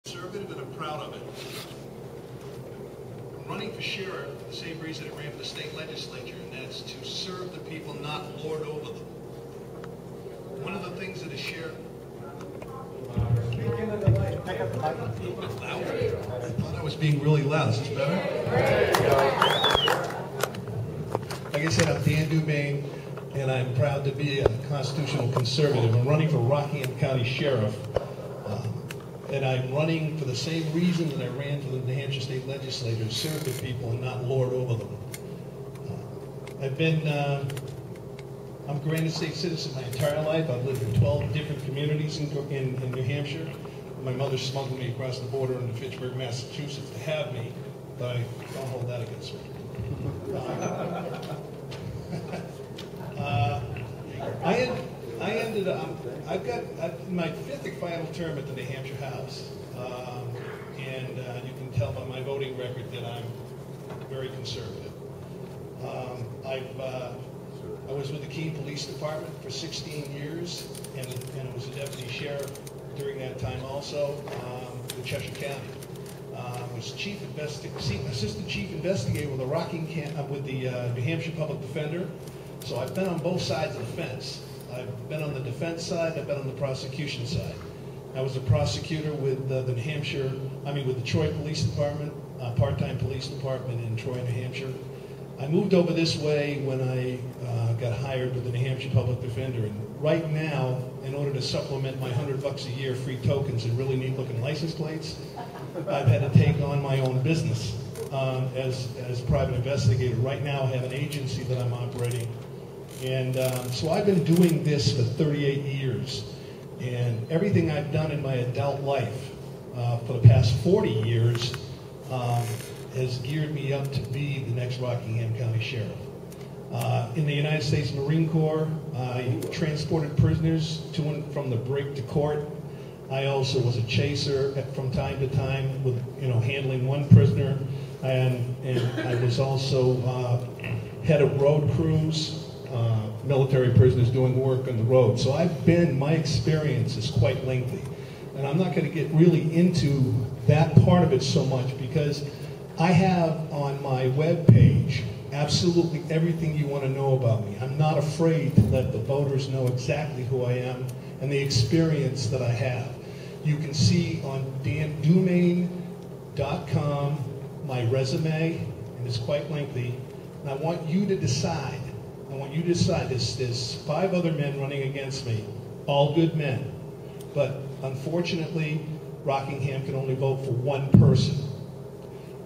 Conservative, and I'm proud of it. I'm running for sheriff for the same reason I ran for the state legislature, and that's to serve the people, not lord over them. One of the things that a sheriff... A little bit louder. I thought I was being really loud. Is this better? Like I said, I'm Dan Dumaine, and I'm proud to be a constitutional conservative. I'm running for Rockingham County Sheriff. And I'm running for the same reason that I ran for the New Hampshire State Legislature, to serve the people and not lord over them. I'm a granted state citizen my entire life. I've lived in 12 different communities in New Hampshire. My mother smuggled me across the border into Fitchburg, Massachusetts to have me, but I don't hold that against me. I've got my fifth and final term at the New Hampshire House, and you can tell by my voting record that I'm very conservative. I was with the Keene Police Department for 16 years, and I was a deputy sheriff during that time also in Cheshire County. I was assistant chief investigator with the Rockingham with the New Hampshire Public Defender. So I've been on both sides of the fence. I've been on the defense side, I've been on the prosecution side. I was a prosecutor with the Troy Police Department, part-time police department in Troy, New Hampshire. I moved over this way when I got hired with the New Hampshire Public Defender. And right now, in order to supplement my $100 a year free tokens and really neat-looking license plates, I've had to take on my own business as private investigator. Right now, I have an agency that I'm operating. And so I've been doing this for 38 years. And everything I've done in my adult life for the past 40 years has geared me up to be the next Rockingham County Sheriff. In the United States Marine Corps, I transported prisoners to and from the break to court. I also was a chaser from time to time with, handling one prisoner. And I was also head of road crews. Military prisoners doing work on the road. So my experience is quite lengthy. And I'm not going to get really into that part of it so much because I have on my web page absolutely everything you want to know about me. I'm not afraid to let the voters know exactly who I am and the experience that I have. You can see on dandumaine.com my resume, and it's quite lengthy. And I want you to decide. There's 5 other men running against me, all good men. But unfortunately, Rockingham can only vote for one person.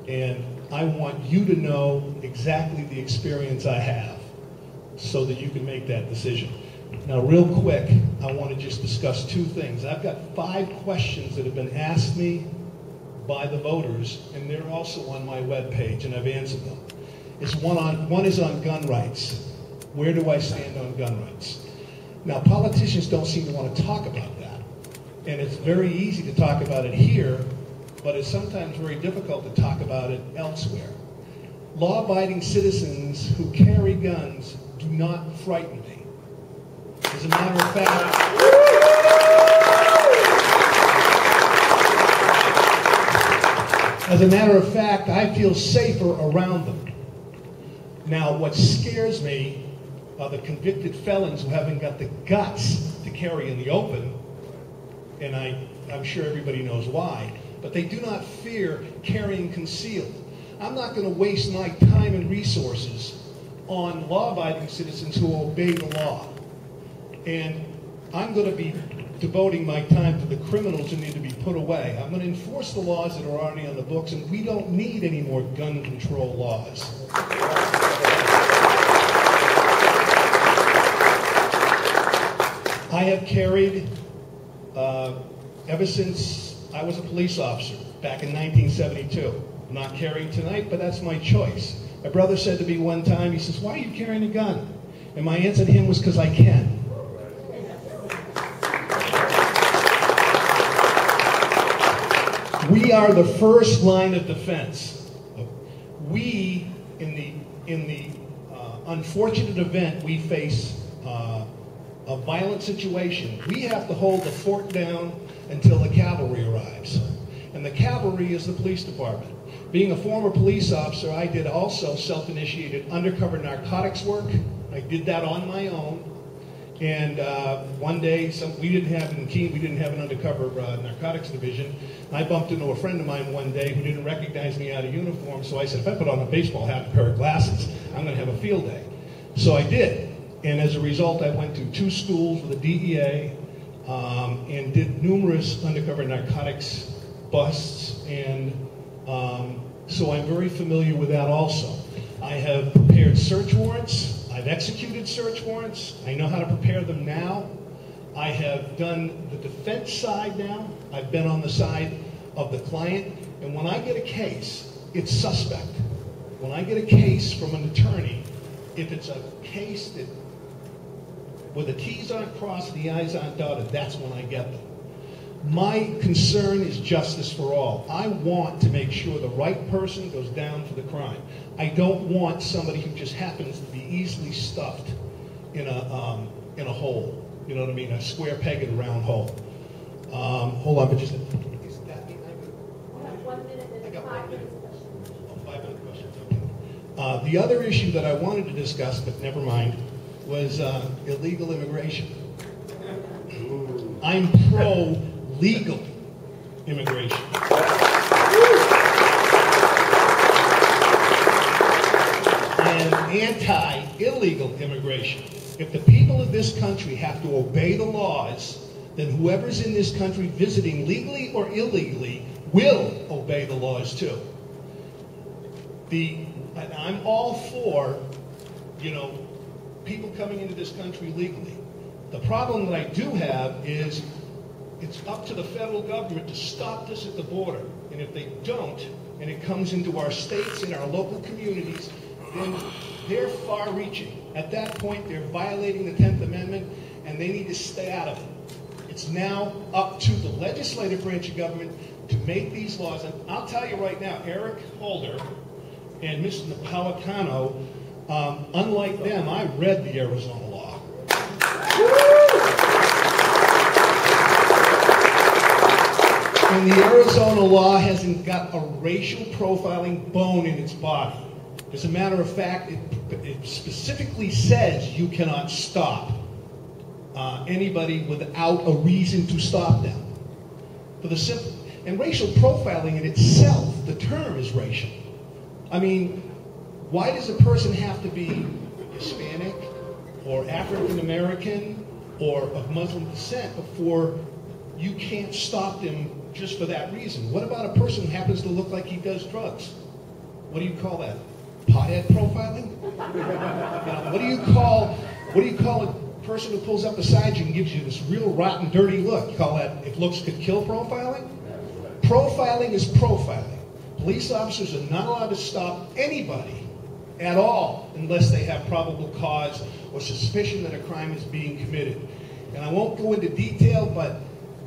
And I want you to know exactly the experience I have so that you can make that decision. Now, real quick, I want to just discuss 2 things. I've got 5 questions that have been asked me by the voters, and they're also on my webpage, and I've answered them. One is on gun rights. Where do I stand on gun rights? Now, politicians don't seem to want to talk about that. And it's very easy to talk about it here, but it's sometimes very difficult to talk about it elsewhere. Law-abiding citizens who carry guns do not frighten me. As a matter of fact, I feel safer around them. Now, what scares me are the convicted felons who haven't got the guts to carry in the open, and I'm sure everybody knows why, but they do not fear carrying concealed. I'm not going to waste my time and resources on law-abiding citizens who obey the law. And I'm going to be devoting my time to the criminals who need to be put away. I'm going to enforce the laws that are already on the books, and we don't need any more gun control laws. I have carried, ever since I was a police officer back in 1972. I'm not carrying tonight, but that's my choice. My brother said to me one time, he says, "Why are you carrying a gun?" And my answer to him was, "Because I can." We are the first line of defense. We, in the unfortunate event we face a violent situation, we have to hold the fort down until the cavalry arrives. and the cavalry is the police department. Being a former police officer, I did also self-initiated undercover narcotics work. I did that on my own. And one day, we didn't have in Keene, we didn't have an undercover narcotics division. I bumped into a friend of mine one day who didn't recognize me out of uniform, so I said, if I put on a baseball hat and a pair of glasses, I'm going to have a field day. So I did, and as a result, I went to 2 schools with the DEA and did numerous undercover narcotics busts, and so I'm very familiar with that also. I have prepared search warrants. I've executed search warrants. I know how to prepare them now. I have done the defense side now. I've been on the side of the client. And when I get a case, it's suspect. When I get a case from an attorney, if it's a case that where the T's aren't crossed and the I's aren't dotted, that's when I get them. My concern is justice for all. I want to make sure the right person goes down for the crime. I don't want somebody who just happens to be easily stuffed in a hole. You know what I mean? A square peg in a round hole. Hold on, but just... Is that me? We have 1 minute and 5 minutes questions. Oh, 5 minute questions, okay. The other issue that I wanted to discuss, but never mind, was illegal immigration. I'm pro-legal immigration. And anti-illegal immigration. If the people of this country have to obey the laws, then whoever's in this country visiting legally or illegally will obey the laws too. And I'm all for, people coming into this country legally. The problem that I do have is it's up to the federal government to stop this at the border. And if they don't, and it comes into our states and our local communities, then they're far-reaching. At that point, they're violating the 10th Amendment, and they need to stay out of it. It's now up to the legislative branch of government to make these laws. And I'll tell you right now, Eric Holder and Mr. Napolitano, unlike them, I read the Arizona law. And the Arizona law hasn't got a racial profiling bone in its body. As a matter of fact, it specifically says you cannot stop anybody without a reason to stop them. For the simple, and racial profiling in itself, the term is racial. I mean, why does a person have to be Hispanic or African American or of Muslim descent before you can't stop them just for that reason? What about a person who happens to look like he does drugs? What do you call that? Pothead profiling? What do you call a person who pulls up beside you and gives you this real rotten, dirty look? You call that if looks could kill profiling? Profiling is profiling. Police officers are not allowed to stop anybody at all unless they have probable cause or suspicion that a crime is being committed. And I won't go into detail, but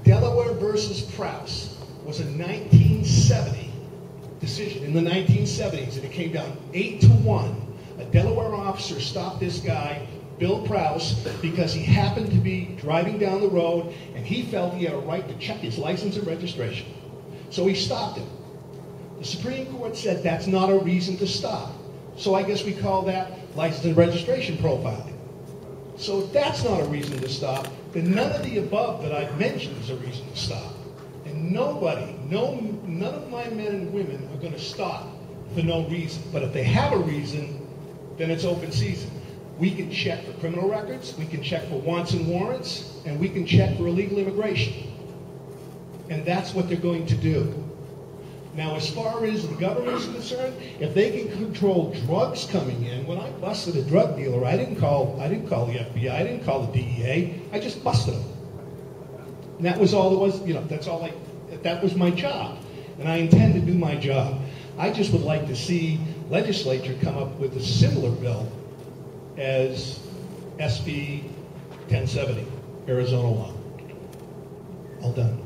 Delaware versus Prowse was a 1970 decision in the 1970s, and it came down 8-1. A Delaware officer stopped this guy, Bill Prowse, because he happened to be driving down the road and he felt he had a right to check his license and registration. So he stopped him. The Supreme Court said that's not a reason to stop. So I guess we call that license and registration profiling. So if that's not a reason to stop, then none of the above that I've mentioned is a reason to stop. And none of my men and women are going to stop for no reason. But if they have a reason, then it's open season. We can check for criminal records, we can check for wants and warrants, and we can check for illegal immigration. And that's what they're going to do. Now, as far as the government is concerned, if they can control drugs coming in, when I busted a drug dealer, I didn't call the FBI, I didn't call the DEA, I just busted them. And that was all there was, that was my job. And I intend to do my job. I just would like to see legislature come up with a similar bill as SB 1070, Arizona law. All done.